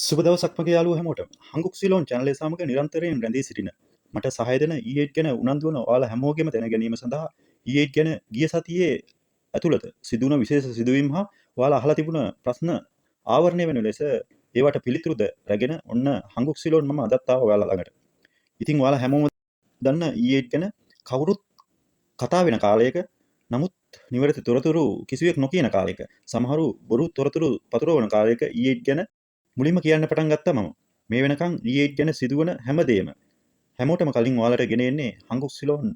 සුබ දවසක් මගේ යාළුවෝ හැමෝටම. හංගුක් සිලෝන් channel එක සමග නිරන්තරයෙන් රැඳී සිටින මට සහාය දෙන E8 ගැන උනන්දු වන ඔයාලා හැමෝගෙම දැන ගැනීම සඳහා E8 ගැන ගිය සතියේ ඇතුළත සිදුවන විශේෂ සිදුවීම් හා ඔයාලා අහලා තිබුණ ප්‍රශ්න ආවරණය වෙන ලෙස ඒවට පිළිතුරුද රැගෙන ඔන්න හංගුක් සිලෝන් මම අදත් ආවා ඔයාලා ළඟට. ඉතින් ඔයාලා හැමෝම දන්න E8 ගැන කවුරුත් කතා වෙන කාලයක නමුත් නිවැරදි තොරතුරු කිසිවෙක් නොකියන කාලයක සමහරු බොරු තොරතුරු පතුරවන කාලයක E8 ගැන මුලින්ම කියන්න පටන් ගත්තා මම. මේ වෙනකන් E8 ගැන සිදුවන හැමදේම හැමෝටම කලින් ඔයාලට ගෙන එන්නේ හංගුක් සිලෝන්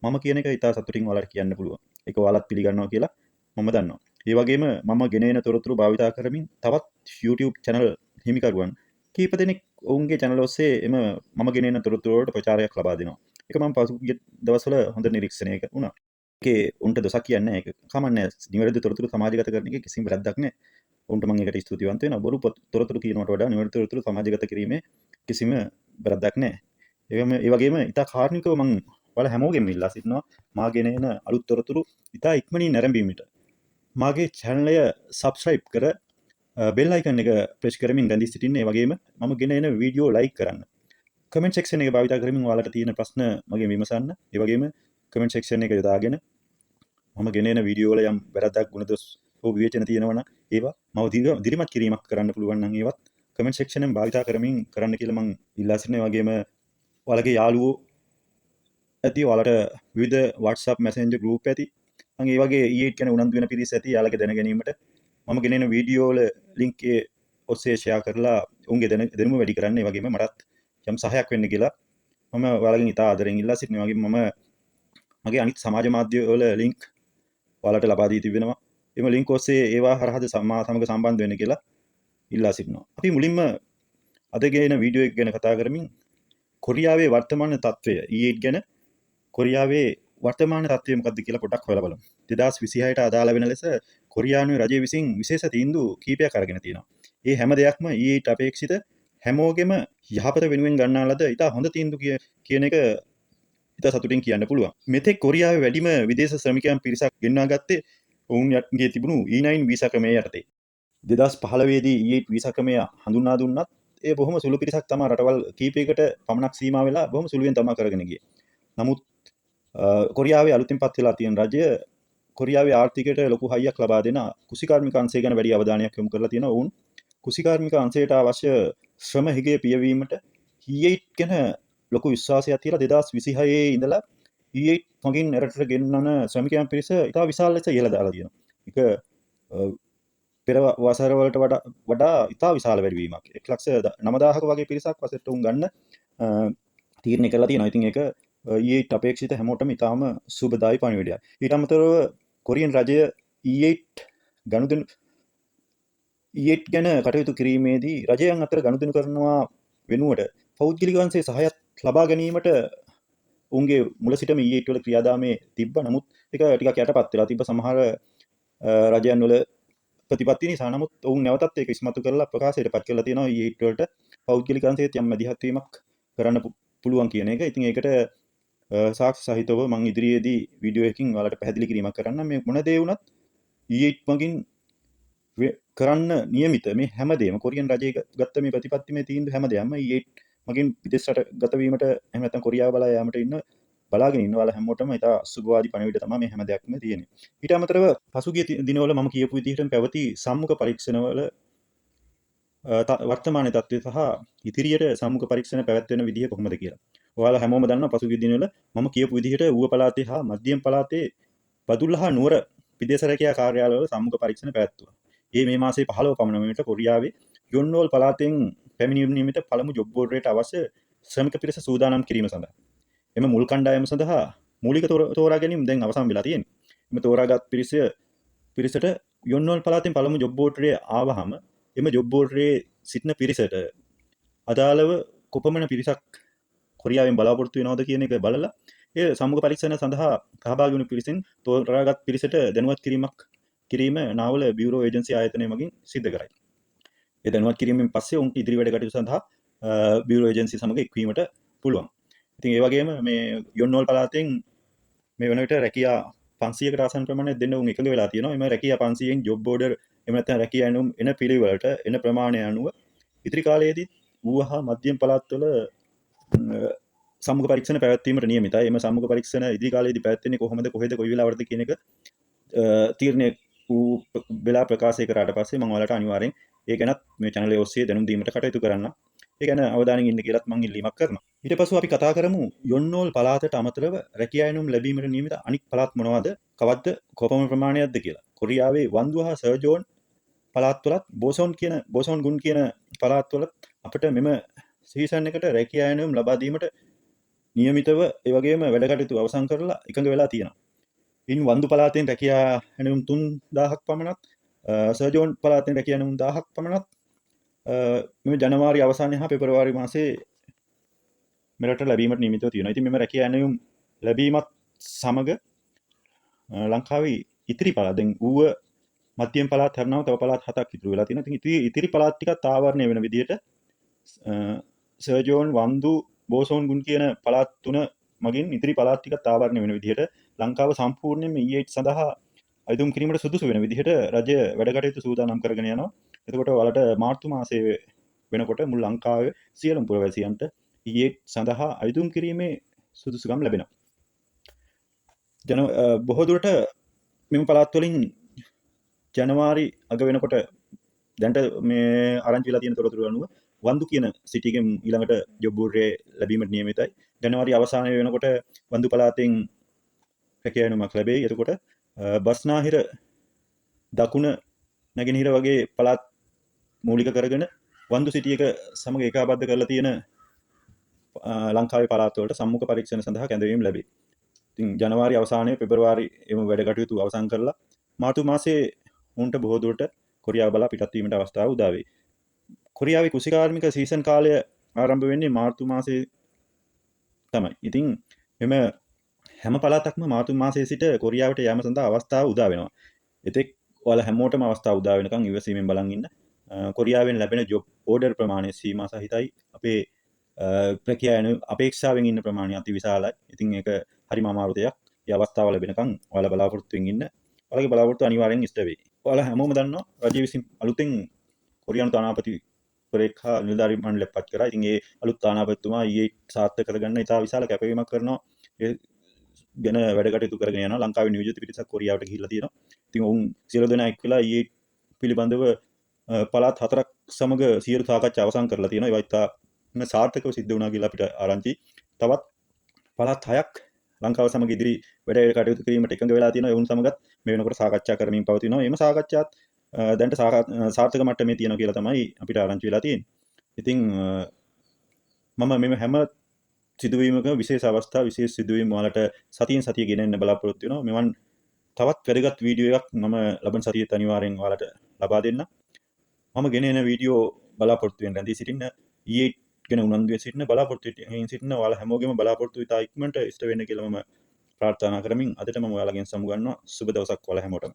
මම කියන එක ඉතා සතුටින් ඔයාලට කියන්න පුළුවන්. ඒක ඔයාලත් පිළිගන්නවා කියලා මම දන්නවා. ඒ වගේම මම ගෙන එන තොරතුරු භාවිතා කරමින් තවත් YouTube channel හිමිකරුවන් කීප දෙනෙක් ඔවුන්ගේ channel ඔස්සේ එම මම ගෙන එන තොරතුරු වලට ප්‍රචාරයක් ලබා දෙනවා. ඒක මම පසුගිය දවස්වල හොඳ නිරීක්ෂණයක වුණා. ඒකේ උන්ට දොසක් කියන්නේ නැහැ. ඒක කමන්නේ නිවැරදි තොරතුරු සමාජගත කරන එකේ කිසිම වැරද්දක් නැහැ. උන්ට මම ඒකට ස්තුතිවන්ත වෙනවා. බොරු තොරතුරු කියනවට වඩා නිවැරදි තොරතුරු සමාජගත කිරීමේ කිසිම වැරද්දක් නැහැ. ඒ වගේම ඉතා කාර්නිකව මම ඔයාලා හැමෝගෙම ඉල්ලා සිටිනවා මාගෙන එන අලුත් තොරතුරු ඉතා ඉක්මනින් නැරඹීමට. මාගේ channel එක subscribe කර bell icon එක press කරමින් රැඳී සිටින්න. ඒ වගේම මම ගෙන එන වීඩියෝ like කරන්න. comment section එක භාවිත කරමින් ඔයාලට තියෙන ප්‍රශ්න මගෙන් විමසන්න. ඒ වගේම comment section එක යොදාගෙන මම ගෙන එන වීඩියෝ වල යම් වැරද්දක් ගුණදොස් හෝ විවේචන තියෙනවා නම් ඒවා මම දිරිමත් කිරීමක් කරන්න පුළුවන් නම් ඒවත් comment section එකෙන් භාවිත කරමින් කරන්න කියලා මම ඉල්ලා සිටිනවා. ඒ වගේම ඔයාලගේ යාළුවෝ ඇති ඔයාලට විවිධ WhatsApp messenger group ඇති මම ඒ වගේ E8 ගැන උනන්දු වෙන පිරිස ඇති යාළුවගේ දැන ගැනීමට මම ගෙන එන වීඩියෝ වල link එක ඔස්සේ share කරලා උන්ගේ දැනුම වැඩි කරන්න. ඒ වගේම මටත් යම් සහයක් වෙන්න කියලා මම ඔයාලගෙන් ඉතා ආදරෙන් ඉල්ලා සිටිනවා. වගේම මම මගේ අනිත් සමාජ මාධ්‍ය වල link ඔයාලට ලබා දී තිබෙනවා. එම link ඔස්සේ ඒවා හරහාද සමග සම්බන්ධ වෙන්න කියලා ඉල්ලා සිටිනවා. අපි මුලින්ම අද ගෙන වීඩියෝ එක ගැන කතා කරමින් කොරියාවේ වර්තමාන තත්ත්වය E8 ගැන කොරියාවේ වර්තමාන තත්ත්වය මොකක්ද කියලා පොඩ්ඩක් හොයලා බලමු. 2026ට අදාළ වෙන ලෙස කොරියානු රජය විසින් විශේෂ තීන්දුව කීපයක් අරගෙන තියෙනවා. මේ හැම දෙයක්ම E8 අපේක්ෂිත හැමෝගෙම යහපත වෙනුවෙන් ගන්නා ලද ඉතා හොඳ තීන්දුව කියන එක ඉතා සතුටින් කියන්න පුළුවන්. මෙතෙක් කොරියාවේ වැඩිම විදේශ ශ්‍රමිකයන් පිරිසක් ගෙන්වා ගත්තේ ඔවුන්ගේ තිබුණු E9 වීසා ක්‍රමය යටතේ. 2015 දී E8 වීසා ක්‍රමය හඳුන්වා දුන්නත් ඒ බොහොම සුළු පිරිසක් තමයි රටවල් කීපයකට පමණක් සීමා වෙලා බොහොම සුළුවෙන් තමයි කරගෙන ගියේ. නමුත් කොරියාවේ අලුතින් පත් වෙලා තියෙන රජය කොරියාවේ ආර්ථිකයට ලොකු හයියක් ලබා දෙන කුසිකාර්මික අංශය ගැන වැඩි අවධානයක් යොමු කරලා තියෙනවා. ඔවුන් කුසිකාර්මික අංශයට අවශ්‍ය ශ්‍රම හිගේ පියවීමට E8 ගැන ලොකු විශ්වාසයක් තියලා 2026 ඉඳලා E8 මගින් රටට ගෙන්නන ශ්‍රමිකයන් පිරිස ඉතා විශාල ලෙස ඉහළ දාලා තියෙනවා. ඒක පෙර වසරවලට වඩා ඉතා විශාල වැඩිවීමක්. 1,90,000ක වගේ පිරිසක් වසරට උන් ගන්න තීරණය කරලා තියෙනවා. ඉතින් ඒක E8 අපේක්ෂිත හැමෝටම ඉතාම සුබදායි පණිවිඩයක්. ඊට අමතරව කොරියන් රජය E8 ගැන කටයුතු කිරීමේදී රජයන් අතර ගනුදෙනු කරනවා වෙනුවට පෞද්ගලික අංශයේ සහයත් ලබා ගැනීමට උන්ගේ මුල සිටම E8 වල ක්‍රියාදාමයේ තිබ්බ. නමුත් ඒක ටිකක් යටපත් වෙලා තිබ්බ. සමහර රජයන් වල ප්‍රතිපත්ති නිසා. නමුත් ඔවුන් නැවතත් ඒක ඉස්මතු කරලා ප්‍රකාශයට පත් කරලා තියෙනවා E8 වලට පෞද්ගලික අංශයේත් යම් මැදිහත් වීමක් කරන්න පුළුවන් කියන එක. ඉතින් ඒකට සාක්ෂි සහිතව මම ඉදිරියේදී වීඩියෝ එකකින් ඔයාලට පැහැදිලි කිරීමක් කරන්නම්. මේ මොන දේ වුණත් E8 මගින් කරන්න නියමිත මේ හැමදේම කොරියන් රජයේ ගත්ත මේ ප්‍රතිපත්තිමය තීන්දුව හැමදේම E8 මගින් විදේශ රට ගත වීමට එහෙම නැත්නම් කොරියාව බලා යාමට බලාගෙන ඉන්න ඔයාලා හැමෝටම ඉතා සුබවාදී පණිවිඩ තමයි මේ හැම දෙයක්ම තියෙන්නේ. ඊට අමතරව පසුගිය දිනවල මම කියපු විදිහටම පැවති සම්මුඛ පරීක්ෂණවල වර්තමාන තත්ත්වය සහ ඉදිරියට සම්මුඛ පරීක්ෂණ පැවැත්වෙන විදිහ කොහොමද කියලා. ඔයාලා හැමෝම දන්නවා පසුගිය දිනවල මම කියපු විදිහට ඌව පළාතේ හා මධ්‍යම පළාතේ බදුල්ල හා නුවර විදේශ රැකියා කාර්යාලවල සම්මුඛ පරීක්ෂණ පැවැත්වුවා. මේ මාසේ 15 පමණ වනවිට කොරියාවේ යොන්වෝල් පළාතෙන් පැමිණීමට පළමු ජොබ් බෝඩරේට අවශ්‍ය ශ්‍රමික පිරිස සූදානම් කිරීම සඳහා එම මුල් කණ්ඩායම සඳහා මූලික තෝරා ගැනීම දැන් අවසන් වෙලා තියෙනවා. එම තෝරාගත් පිරිසට යොන්වෝල් පළාතෙන් පළමු ජොබ් බෝඩරේ ආවහම එම ජොබ් බෝඩරේ සිටින පිරිසට අදාළව කොපමණ පිරිසක් කොරියාවෙන් බලාපොරොත්තු වෙනවද කියන එක බලලා ඒ සම්මුඛ පරීක්ෂණ සඳහා සහභාගී වුණු පිරිසෙන් තෝරාගත් පිරිසට දැනුවත් කිරීම නාවල බියුරෝ ඒජන්සි ආයතනය මගින් සිද්ධ කරයි. ඒ දැනුවත් කිරීමෙන් පස්සේ උන්ට ඉදිරි වැඩ කටයුතු සඳහා බියුරෝ ඒජන්සි සමග එක්වීමට පුළුවන්. ඉතින් ඒ වගේම මේ යොන්වෝල් පළාතෙන් මේ වෙන විට රැකියා 500කට ආසන්න ප්‍රමාණයක් දෙන්න උන් එකඟ වෙලා තියෙනවා. එම රැකියා 500න් ජොබ් බෝඩර් එහෙම නැත්නම් රැකියා එන පිළිවෙලට එන ප්‍රමාණය අනුව ඉතිරි කාලයේදී ඌව හා මධ්‍යම පළාත්වල සම්මුඛ පරීක්ෂණ පැවැත්වීමට නියමිතයි. එම සම්මුඛ පරීක්ෂණ ඉදිරි කාලයේදී පැවැත්වෙන්නේ කොහොමද, කොහෙද, කොයි වෙලාවටද කියන එක තීරණය වූ වෙලා ප්‍රකාශය කරාට පස්සේ මම ඔයාලට අනිවාර්යෙන් ඒ ගැනත් මේ channel එක ඔස්සේ දැනුම් දීමට කටයුතු කරන්න. ඒ ගැන අවධානයෙන් ඉන්න කියලාත් මම ඉල්ලීමක් කරනවා. ඊට පස්ව අපි කතා කරමු යොන්නෝල් පළාතට අමතරව රැකියා එනුම් ලැබීමට නියමිත අනික් පළාත් මොනවද, කවද්ද, කොපමණ ප්‍රමාණයක්ද කියලා. කොරියාවේ වන්දු හා සර්ජෝන් පළාත්වලත් බෝසෝන් ගුන් කියන පළාත්වලත් අපිට මෙම සීසන් එකට රැකියා එනුම් ලබා දීමට නියමිතව ඒ වගේම වැඩ කටයුතු අවසන් කරලා එකඟ වෙලා තියෙනවා. ඉන් වන්දු පළාතෙන් රැකියා එනුම් 3000ක් පමණත්, සර්ජෝන් පළාතෙන් රැකියා එනුම් 1000ක් පමණත් මෙම ජනවාරි අවසානයේ හා පෙබරවාරි මාසයේ මෙරට ලැබීමට නියමිතව තියෙනවා. ඉතින් මෙම රැකියා එනුම් ලැබීමත් සමග ලංකාවේ ඉතිරි පළාත් දැන් ඌව මධ්‍යම පළාත් හැරෙනවා, තව පළාත් 7ක් ඉතුරු වෙලා තියෙනවා. ඉතින් ඉතිරි පළාත් ටිකත් ආවරණය වෙන විදිහට සර්ජෝන්, වන්දු, බෝසෝන් ගුන් කියන පළාත් තුන මගින් ඉතිරි පළාත් ටිකත් ආවරණය වෙන විදිහට ලංකාව සම්පූර්ණයෙන්ම E8 සඳහා අයදුම් කිරීමට සුදුසු වෙන විදිහට රජය වැඩ කටයුතු සූදානම් කරගෙන යනවා. එතකොට ඔයාලට මාර්තු මාසයේ වෙනකොට මුළු ලංකාවේ සියලුම පුරවැසියන්ට E8 සඳහා අයදුම් කිරීමේ සුදුසුකම් ලැබෙනවා. බොහෝ දුරට මෙම පළාත් වලින් ජනවාරි අග වෙනකොට දැන්ට මේ ආරංචි වෙලා තියෙන තොරතුරු අනුව වන්දු කියන සිටි එකෙන් ඊළඟට ජොබ් බෝඩරේ ලැබීමට නියමිතයි. ජනවාරි අවසානයේ වෙනකොට වන්දු පළාතෙන් රැකියා එනුමක් ලැබෙයි. එතකොට බස්නාහිර, දකුණ, නැගෙනහිර වගේ පළාත් මූලික කරගෙන වන්දු සිටි එක සමග ඒකාබද්ධ කරලා තියෙන ලංකාවේ පළාත් වලට සම්මුඛ පරීක්ෂණ සඳහා කැඳවීම ලැබේ. ඉතින් ජනවාරි අවසානයේ පෙබරවාරි එම වැඩ කටයුතු අවසන් කරලා මාර්තු මාසයේ උන්ට බොහෝ දුරට කොරියාව බලා පිටත් වීමට අවස්ථාව උදා වෙයි. කොරියාවේ කෘෂිකාර්මික සීසන් කාලය ආරම්භ වෙන්නේ මාර්තු මාසයේ තමයි. ඉතින් එම හැම පළාතක්ම මාර්තු මාසයේ සිට කොරියාවට යාම සඳහා අවස්ථාව උදා වෙනවා. එතෙක් ඔයාලා හැමෝටම අවස්ථාව උදා වෙනකන් ඉවසීමෙන් බලන් ඉන්න. කොරියාවෙන් ලැබෙන ජොබ් ඕඩර් ප්‍රමාණය සීමා සහිතයි. අපේ රැකියා එනුම් අපේක්ෂාවෙන් ඉන්න ප්‍රමාණය අති විශාලයි. ඉතින් ඒක හරිම අමාරු දෙයක්. මේ අවස්ථාව ලැබෙනකන් ඔයාලා බලාපොරොත්තු වෙමින් ඉන්න. ඔයාලගේ බලාපොරොත්තු අනිවාර්යෙන් ඉෂ්ට වෙයි. ඔයාලා හැමෝම දන්නවා රජය විසින් අලුතෙන් කොරියානු තානාපතිවරයෙක් හා නිලධාරී මණ්ඩලයක් පත් කරා. ඉතින් ඒ අලුත් තානාපතිතුමා ඊයේ සාර්ථක කරගන්න ඉතා විශාල කැපවීමක් කරනවා. ඒ ගැන වැඩ කටයුතු කරගෙන යනවා. ලංකාවේ නියෝජිත පිරිසක් කොරියාවට ගිහිල්ලා තියෙනවා. ඉතින් ඔවුන් සියලු දෙනා එක් වෙලා ඊයේ පිළිබඳව පළාත් 4ක් සමග සියලු සාකච්ඡා අවසන් කරලා තියෙනවා. ඒවා ඉතා සාර්ථකව සිද්ධ වුණා කියලා අපිට ආරංචි. තවත් පළාත් 6ක් ලංකාව සමග ඉදිරි වැඩ කටයුතු කිරීමට එකඟ වෙලා තියෙනවා. ඔවුන් සමගත් මේ වෙනකොට සාකච්ඡා කරමින් පවතිනවා. මේ සාකච්ඡාත් දැන්ට සාර්ථක මට්ටමේ තියෙනවා කියලා තමයි අපිට ආරංචි වෙලා තියෙන්නේ. ඉතින් මම මේ හැම සිදුවීමක විශේෂ අවස්ථා, විශේෂ සිදුවීම් වලට සතියෙන් සතිය ගෙනෙන්න බලාපොරොත්තු වෙනවා. මෙවන් තවත් වැදගත් වීඩියෝ එකක් මම ලබන සතියේත් අනිවාර්යෙන් ඔයාලට ලබා දෙන්න. මම ගෙනෙන වීඩියෝ බලාපොරොත්තු වෙන රැඳී සිටින්න, E8 ගැන උනන්දුවෙන් සිටින්න, බලාපොරොත්තු වෙමින් සිටින්න. ඔයාලා හැමෝගෙම බලාපොරොත්තු ඉතා ඉක්මනට ඉෂ්ට වෙන්න කියලා මම ප්‍රාර්ථනා කරමින් අදට මම ඔයාලගෙන් සමුගන්නවා. සුබ දවසක් ඔයාලා හැමෝටම.